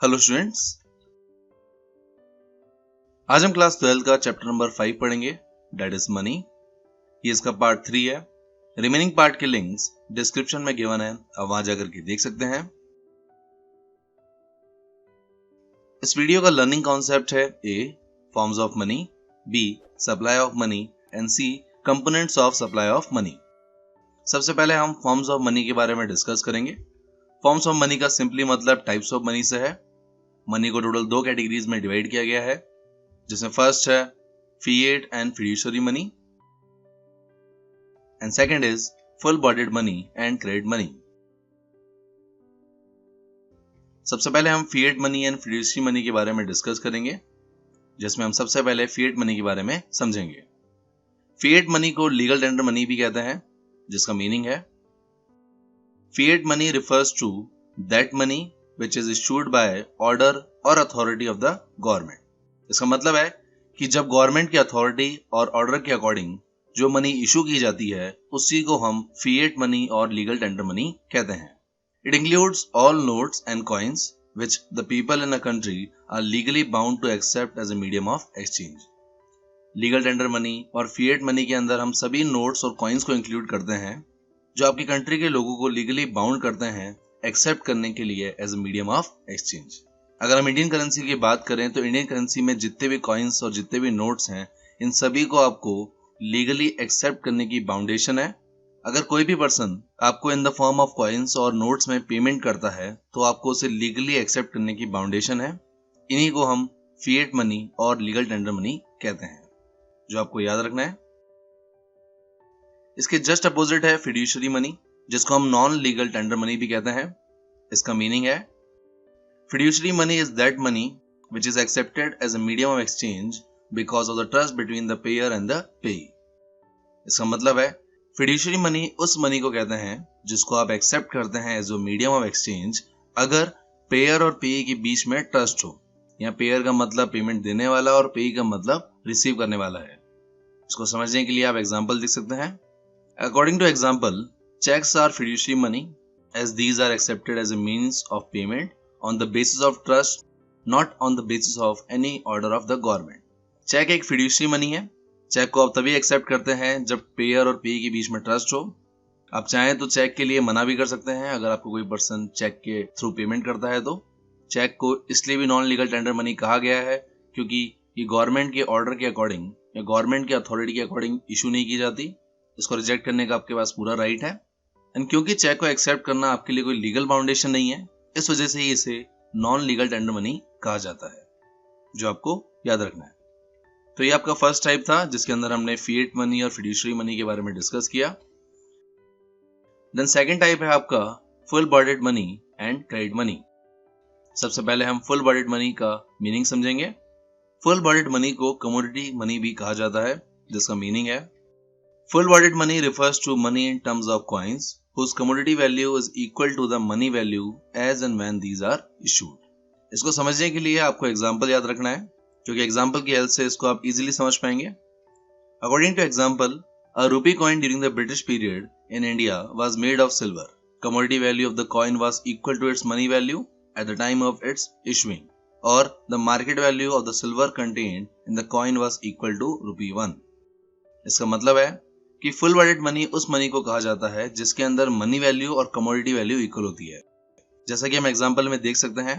Hello students, आज हम class 12 का चैप्टर नंबर 5 पढ़ेंगे, डेट इज मनी। ये इसका पार्ट 3 है। रिमेनिंग पार्ट के लिंक्स डिस्क्रिप्शन में गिवन है, आप वहां जाकर के देख सकते हैं। इस वीडियो का लर्निंग कॉन्सेप्ट है A forms of money, B supply of money and C components of supply of money. सबसे पहले हम फॉर्म्स ऑफ मनी के बारे में डिस्कस करेंगे। फॉर्म्स ऑफ मनी का सिंपली मतलब टाइप्स ऑफ मनी से है। मनी को टोटल 2 कैटेगरीज में डिवाइड किया गया है, जिसमें फर्स्ट है fiat and fiduciary money and second is full bodied money and credit money. सबसे पहले हम fiat money and fiduciary money के बारे में डिस्कस करेंगे, जिसमें हम सबसे पहले फिएट मनी के बारे में समझेंगे। फिएट मनी को लीगल टेंडर मनी भी कहते हैं, जिसका मीनिंग है fiat money refers to that money which is issued by order or authority of the government। इसका मतलब है कि जब गवर्नमेंट की अथॉरिटी और ऑर्डर के अकॉर्डिंग जो मनी इशू की जाती है, उसी को हम फिएट मनी और लीगल टेंडर मनी कहते हैं। It includes all notes and coins which the people in a country are legally bound to accept as a medium of exchange। Legal tender money और फिएट मनी के अंदर हम सभी notes और coins को include करते हैं जो आपकी कंट्री के लोगों को लीगली बाउंड करते हैं एक्सेप्ट करने के लिए as a medium of exchange. अगर हम इंडियन करेंसी की बात करें तो इंडियन करेंसी में जितने भी कॉइन्स और जितने भी नोट्स हैं, इन सभी को आपको लीगली एक्सेप्ट करने की बाउंडेशन है। अगर कोई भी पर्सन आपको in the form of coins और नोट्स में पेमेंट करता है तो आपको उसे लीगली एक्सेप्ट करने की बाउंडेशन है। इन्हीं को हम फिएट मनी और लीगल टेंडर मनी कहते हैं, जो आपको याद रखना है। इसके जस्ट अपोजिट है फिड्यूशियरी मनी, जिसको हम नॉन लीगल टेंडर मनी भी कहते हैं। इसका मीनिंग है fiduciary money is that money which is accepted as a medium of exchange because of the trust between the payer and the payee. इसका मतलब है फिड्यूशियरी मनी उस मनी को कहते हैं जिसको आप एक्सेप्ट करते हैं as a medium of exchange अगर पेयर और पेई के बीच में ट्रस्ट हो। यहाँ पेयर का मतलब पेमेंट देने वाला और पेई का मतलब रिसीव करने वाला है। इसको समझने के लिए आप एग्जाम्पल देख सकते हैं। According to example, checks are fiduciary money as these are accepted as a means of payment on the basis of trust, not on the basis of any order of the government। Cheque एक fiduciary money है। Cheque को आप तभी accept करते हैं जब pair और payee के बीच में ट्रस्ट हो। आप चाहें तो चेक के लिए मना भी कर सकते हैं अगर आपको कोई पर्सन चेक के थ्रू पेमेंट करता है तो। चेक को इसलिए भी नॉन लीगल टेंडर मनी कहा गया है क्योंकि ये गवर्नमेंट के ऑर्डर के अकॉर्डिंग या गवर्नमेंट के अथॉरिटी के अकॉर्डिंग इशू नहीं की जाती। इसको रिजेक्ट करने का आपके पास पूरा राइट है। एंड क्योंकि चेक को एक्सेप्ट करना आपके लिए कोई लीगल बाउंडेशन नहीं है, इस वजह से ही इसे नॉन लीगल टेंडर मनी कहा जाता है, जो आपको याद रखना है। तो ये आपका फर्स्ट टाइप था, जिसके अंदर हमने फिएट मनी और फिड्यूशियरी मनी के बारे में डिस्कस किया। देन सेकंड टाइप है आपका full bodied money and credit money. सबसे पहले हम फुल बॉडीड मनी का मीनिंग समझेंगे। फुल बॉडीड मनी को कमोडिटी मनी भी कहा जाता है, जिसका मीनिंग है full bodied money refers to money in terms of coins whose commodity value is equal to the money value as and when these are issued। इसको समझने के लिए आपको एग्जाम्पल याद रखना है, क्योंकि एग्जाम्पल की हेल्प से इसको आप इजीली समझ पाएंगे। According to example, a rupee coin during the British period in India was made of silver। Commodity value of the coin was equal to its money value at the time of its issuing, or the market value of the silver contained in the coin was equal to ₹1। इसका मतलब है कि full bodied money उस money को कहा जाता है जिसके अंदर मनी वैल्यू और कमोडिटी वैल्यू इक्वल होती है। जैसा कि हम एग्जांपल में देख सकते हैं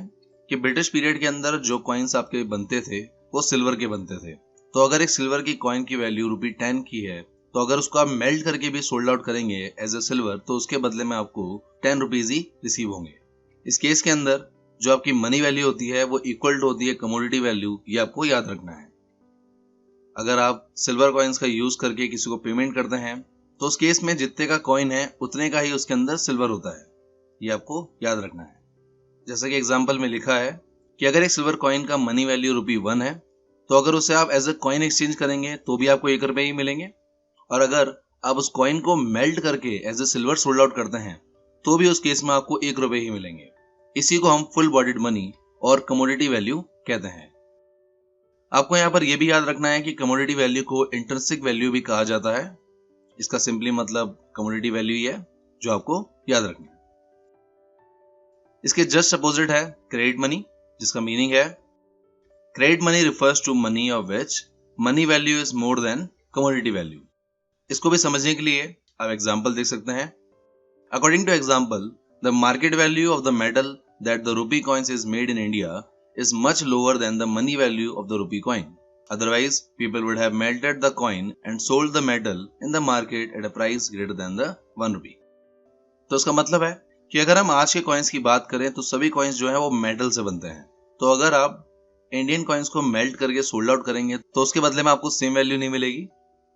कि ब्रिटिश पीरियड के अंदर जो कॉइन्स आपके बनते थे वो सिल्वर के बनते थे। तो अगर एक सिल्वर की कॉइन की वैल्यू ₹10 की है, तो अगर उसको आप मेल्ट करके भी सोल्ड आउट करेंगे एज ए सिल्वर, तो उसके बदले में आपको ₹10 ही रिसीव होंगे। इस केस के अंदर जो आपकी मनी वैल्यू होती है वो इक्वल होती है कमोडिटी वैल्यू, ये आपको याद रखना है। अगर आप सिल्वर कॉइन्स का यूज करके किसी को पेमेंट करते हैं तो उस केस में जितने का कॉइन है उतने का ही उसके अंदर सिल्वर होता है, ये आपको याद रखना है। जैसा कि एग्जांपल में लिखा है कि अगर एक सिल्वर कॉइन का मनी वैल्यू ₹1 है, तो अगर उसे आप एज ए कॉइन एक्सचेंज करेंगे तो भी आपको ₹1 ही मिलेंगे, और अगर आप उस कॉइन को मेल्ट करके as a silver sold out करते हैं तो भी उस केस में आपको ₹1 ही मिलेंगे। इसी को हम फुल बॉडीड मनी और कमोडिटी वैल्यू कहते हैं। आपको यहाँ पर यह भी याद रखना है कि कमोडिटी वैल्यू को इंट्रिंसिक वैल्यू भी कहा जाता है। इसका सिंपली मतलब कमोडिटी वैल्यू ही है, जो आपको याद रखना है। इसके जस्ट अपोजिट है क्रेडिट मनी, जिसका मीनिंग है credit money refers to money of which money value is more than commodity value. इसको भी समझने के लिए आप एग्जाम्पल देख सकते हैं। According to example, the market value of the metal that the rupee coins is made in India is much lower than the money value of the rupee coin. Otherwise, people would have melted the coin and sold the metal in the market at a price greater than the 1 rupee. तो इसका मतलब है कि अगर हम आज के coins की बात करें तो सभी कॉइन्स जो है वो मेटल से बनते हैं। तो अगर आप इंडियन कॉइन्स को मेल्ट करके सोल्ड आउट करेंगे तो उसके बदले में आपको सेम वैल्यू नहीं मिलेगी।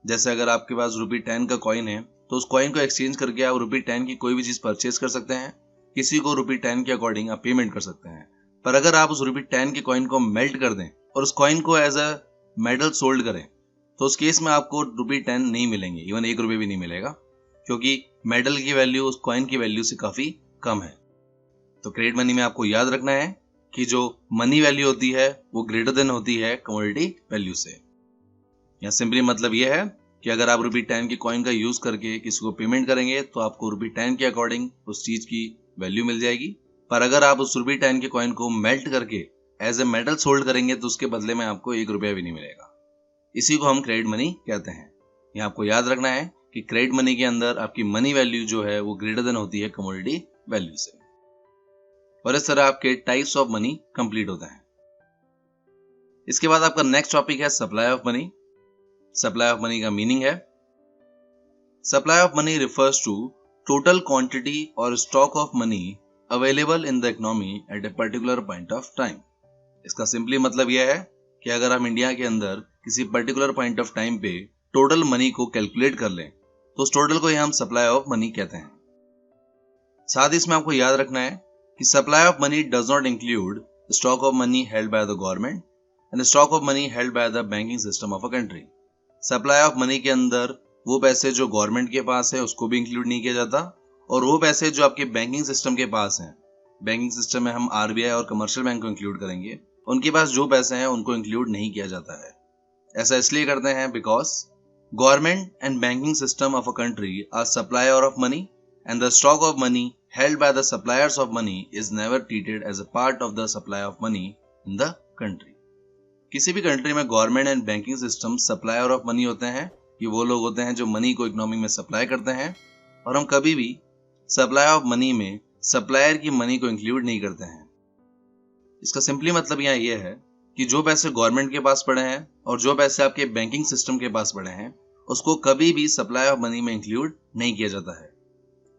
जैसे अगर आपके पास रूपी 10 का कॉइन है तो उस कॉइन को एक्सचेंज करके आप रूपी 10 की कोई भी चीज परचेज कर सकते हैं, किसी को रूपी 10 के अकॉर्डिंग आप पेमेंट कर सकते हैं। पर अगर आप उस रूपी 10 के कॉइन को मेल्ट कर दें और उस कॉइन को एज अ मेटल सोल्ड करें तो उस केस में आपको रूपी 10 नहीं मिलेंगे, इवन 1 रुपये भी नहीं मिलेगा, क्योंकि मेटल की वैल्यू उस कॉइन की वैल्यू से काफी कम है। तो क्रेडिट मनी में आपको याद रखना है कि जो मनी वैल्यू होती है वो ग्रेटर देन होती है कमोडिटी वैल्यू से। या सिंपली मतलब ये है कि अगर आप रूपी 10 के कॉइन का यूज करके किसी को पेमेंट करेंगे तो आपको रूपी 10 के अकॉर्डिंग उस चीज की वैल्यू मिल जाएगी। पर अगर आप उस रूपी 10 के कॉइन को मेल्ट करके एज ए मेटल सोल्ड करेंगे तो उसके बदले में आपको 1 रुपया भी नहीं मिलेगा। इसी को हम क्रेडिट मनी कहते हैं। ये आपको याद रखना है कि क्रेडिट मनी के अंदर आपकी मनी वैल्यू जो है वो ग्रेटर देन होती है कमोडिटी वैल्यू से। और इस तरह आपके टाइप्स ऑफ मनी कंप्लीट होते हैं। इसके बाद आपका नेक्स्ट टॉपिक है supply of money. Supply of money का मीनिंग है supply of money refers to total quantity और stock of money available in the economy at a particular point of time. इसका सिंपली मतलब यह है कि अगर हम इंडिया के अंदर किसी पर्टिकुलर पॉइंट ऑफ टाइम पे टोटल मनी को कैलकुलेट कर लें तो उस टोटल को ही हम सप्लाई ऑफ मनी कहते हैं। साथ ही इसमें आपको याद रखना है कि supply of money does not include stock of money held by the government and stock of money held by the banking system of a country. Supply of money के अंदर वो पैसे जो गवर्नमेंट के पास है उसको भी इंक्लूड नहीं किया जाता, और वो पैसे जो आपके बैंकिंग सिस्टम के पास हैं, बैंकिंग सिस्टम में हम आरबीआई और कमर्शियल बैंक को इंक्लूड करेंगे, उनके पास जो पैसे हैं उनको इंक्लूड नहीं किया जाता है। ऐसा इसलिए करते हैं because government and banking system of a country are supplier of money and the stock of money held by the suppliers of money is never treated as a part of the supply of money in the country. किसी भी country में government and banking system supplier of money होते हैं। ये वो लोग होते हैं जो मनी को इकोनॉमी में सप्लाई करते हैं, और हम कभी भी सप्लाई ऑफ मनी में सप्लायर की मनी को इंक्लूड नहीं करते हैं। इसका सिंपली मतलब यहाँ ये है कि जो पैसे गवर्नमेंट के पास पड़े हैं और जो पैसे आपके बैंकिंग सिस्टम के पास पड़े हैं उसको कभी भी सप्लाई ऑफ मनी में इंक्लूड नहीं किया जाता है।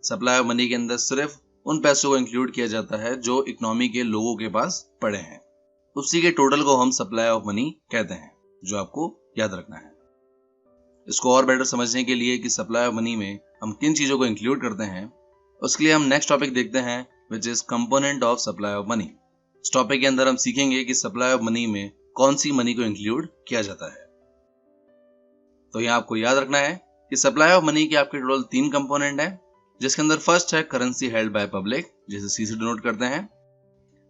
सप्लाई ऑफ मनी के अंदर सिर्फ उन पैसों को इंक्लूड किया जाता है जो इकोनॉमी के लोगों के पास पड़े हैं, उसी के टोटल को हम सप्लाई ऑफ मनी कहते हैं, जो आपको याद रखना है। इसको और बेटर समझने के लिए कि सप्लाई ऑफ मनी में हम किन चीजों को इंक्लूड करते हैं, उसके लिए हम नेक्स्ट टॉपिक देखते हैं which is component of supply of money. इस टॉपिक के अंदर हम सीखेंगे कि सप्लाई ऑफ मनी में कौन सी मनी को इंक्लूड किया जाता है। तो यहाँ आपको याद रखना है कि सप्लाई ऑफ मनी के आपके टोटल 3 कंपोनेंट है, जिसके अंदर फर्स्ट है करेंसी हेल्ड बाय पब्लिक, जिसे सी से डिनोट करते हैं।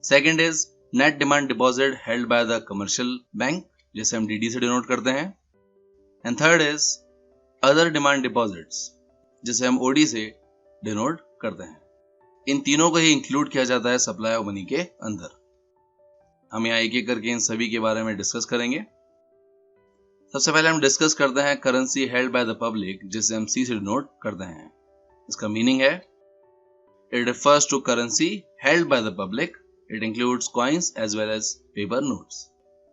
Second is net demand deposit held by the commercial bank, जिसे हम डीडी से डिनोट करते हैं। And third is other demand deposits, जिसे हम ओडी से डिनोट करते हैं। इन तीनों को ही इंक्लूड किया जाता है सप्लाई ऑफ मनी के अंदर। हम यहाँ एक एक करके इन सभी के बारे में डिस्कस करेंगे। सबसे पहले हम डिस्कस करते हैं currency held by the public, जिसे हम सी से डिनोट करते हैं। इसका मीनिंग है it refers to currency held by the public, it includes coins as well as paper notes.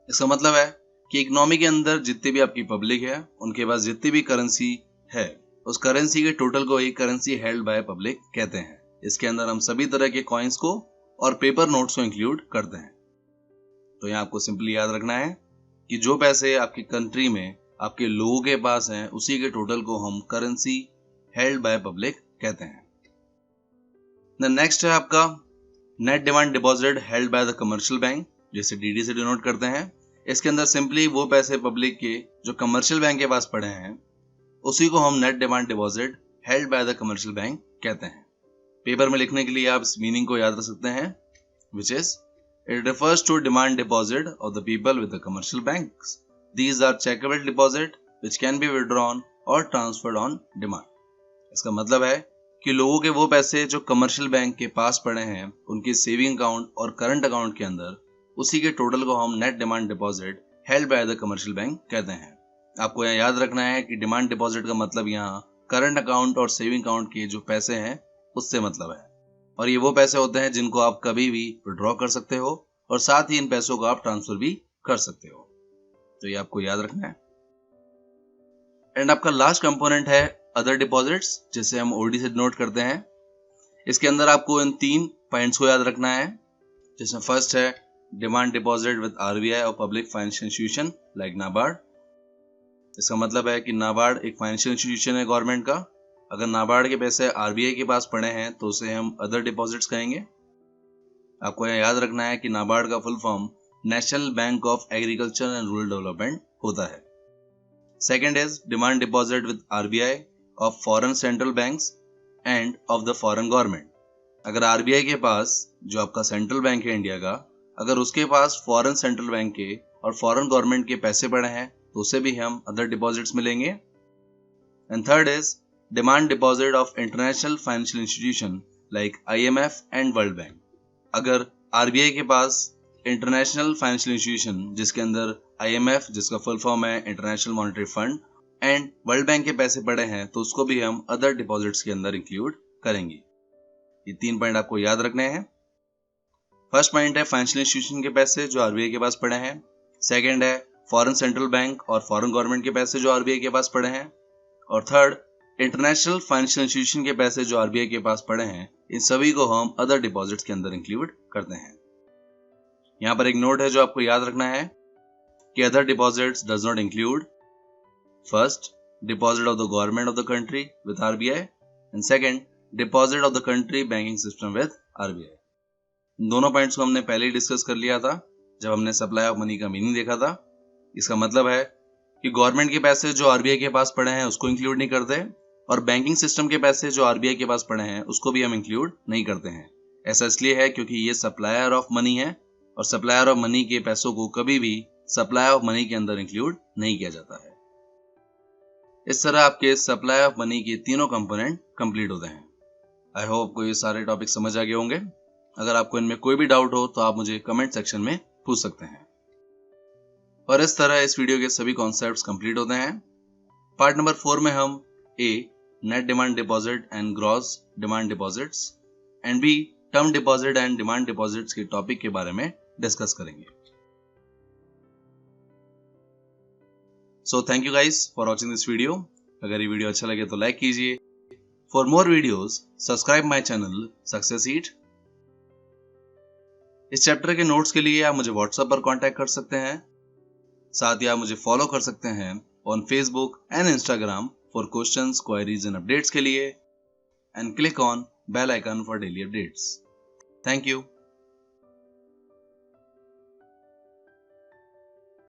इसका मतलब है कि इकोनॉमी के अंदर जितनी भी आपकी पब्लिक है उनके पास जितनी भी करेंसी है उस करेंसी के टोटल को ही करेंसी हेल्ड बाय पब्लिक कहते हैं। इसके अंदर हम सभी तरह के कॉइन्स को और पेपर नोट्स को इंक्लूड करते हैं। तो यहाँ आपको सिंपली याद रखना है कि जो पैसे आपकी कंट्री में आपके लोगों के पास हैं उसी के टोटल को हम करेंसी हेल्ड बाय पब्लिक कहते हैं। नेक्स्ट है आपका net demand deposit held by the commercial bank, जिसे डीडी से डिनोट करते हैं। इसके अंदर सिंपली वो पैसे पब्लिक के जो कमर्शियल बैंक के पास पड़े हैं उसी को हम net demand deposit held by the commercial bank कहते हैं। पेपर में लिखने के लिए आप इस मीनिंग को याद रख सकते हैं, which is it refers to demand deposit of the people with the commercial banks. These are chequeable deposit which can be withdrawn और ट्रांसफर्ड ऑन डिमांड। इसका मतलब है कि लोगों के वो पैसे जो कमर्शियल बैंक के पास पड़े हैं उनके सेविंग अकाउंट और करंट अकाउंट के अंदर उसी के टोटल को हम net demand deposit held by the commercial bank कहते हैं। आपको यहाँ याद रखना है कि डिमांड डिपॉजिट का मतलब यहाँ करंट अकाउंट और सेविंग अकाउंट के जो पैसे हैं उससे मतलब है, और ये वो पैसे होते हैं जिनको आप कभी भी विड्रॉ कर सकते हो और साथ ही इन पैसों को आप ट्रांसफर भी कर सकते हो। तो ये आपको याद रखना है। एंड आपका लास्ट कंपोनेंट है अदर डिपॉजिट्स, जिसे हम ओडी से नोट करते हैं। इसके अंदर आपको इन 3 पॉइंट्स को याद रखना है, जिसमें फर्स्ट है डिमांड डिपॉजिट विद आरबीआई और public financial institution like NABARD. इसका मतलब है कि नाबार्ड एक फाइनेंशियल इंस्टीट्यूशन है गवर्नमेंट का। अगर नाबार्ड के पैसे आरबीआई के पास पड़े हैं तो उसे हम अदर डिपॉजिट्स कहेंगे। आपको यह याद रखना है कि नाबार्ड का full form national bank of agriculture and rural development होता है। Second is demand deposit with RBI of foreign central banks end of the foreign government. अगर आरबीआई के पास, जो आपका सेंट्रल बैंक है इंडिया का, अगर उसके पास फॉरेन सेंट्रल बैंक के और फॉरेन गवर्नमेंट के पैसे पड़े हैं तो उसे भी हम अदर डिपॉजिट्स मिलेंगे। And third is demand deposit of international financial institution like IMF and world bank. अगर आरबीआई के पास इंटरनेशनल फाइनेंशियल इंस्टीट्यूशन, जिसके अंदर आईएमएफ, जिसका फुल फॉर्म है international monetary fund, and world bank के पैसे पड़े हैं तो उसको भी हम अदर डिपॉजिट्स के अंदर इंक्लूड करेंगे। ये 3 पॉइंट आपको याद रखने हैं। फर्स्ट पॉइंट है फाइनेंशियल इंस्टीट्यूशन के पैसे जो आरबीआई के पास पड़े हैं। सेकंड है फॉरेन सेंट्रल बैंक और फॉरेन गवर्नमेंट के पैसे जो आरबीआई के पास पड़े हैं। और थर्ड, इंटरनेशनल फाइनेंशियल इंस्टीट्यूशन के पैसे जो आरबीआई के पास पड़े हैं। इन सभी को हम अदर डिपॉजिट्स के अंदर इंक्लूड करते हैं। यहाँ पर एक नोट है जो आपको याद रखना है कि other deposits does not include first, deposit of the government of the country with RBI, and second, deposit of the country banking system with RBI. दोनों पॉइंट्स को हमने पहले ही डिस्कस कर लिया था जब हमने सप्लाई ऑफ मनी का मीनिंग देखा था। इसका मतलब है कि गवर्नमेंट के पैसे जो आरबीआई के पास पड़े हैं उसको इंक्लूड नहीं करते, और बैंकिंग सिस्टम के पैसे जो आरबीआई के पास पड़े हैं उसको भी हम इंक्लूड नहीं करते हैं। ऐसा इसलिए है क्योंकि ये सप्लायर ऑफ मनी है, और सप्लायर ऑफ मनी के पैसों को कभी भी सप्लाई ऑफ मनी के अंदर इंक्लूड नहीं किया जाता है। इस तरह आपके सप्लाई ऑफ मनी के तीनों कंपोनेंट कंप्लीट होते हैं। आई होप आपको ये सारे टॉपिक समझ आ गए होंगे। अगर आपको इनमें कोई भी डाउट हो तो आप मुझे कमेंट सेक्शन में पूछ सकते हैं। और इस तरह इस वीडियो के सभी कॉन्सेप्ट्स कंप्लीट होते हैं। पार्ट नंबर 4 में हम A net demand deposit and gross demand deposits and B term deposit and demand deposits के टॉपिक के बारे में डिस्कस करेंगे। So thank you guys for watching this video. अगर ये वीडियो अच्छा लगे तो लाइक कीजिए। For more videos subscribe my channel success eat. इस चैप्टर के नोट्स के लिए आप मुझे व्हाट्सएप पर कांटेक्ट कर सकते हैं। साथ ही आप मुझे फॉलो कर सकते हैं on Facebook and Instagram for questions, queries and updates के लिए, and click on bell icon for daily updates. Thank you.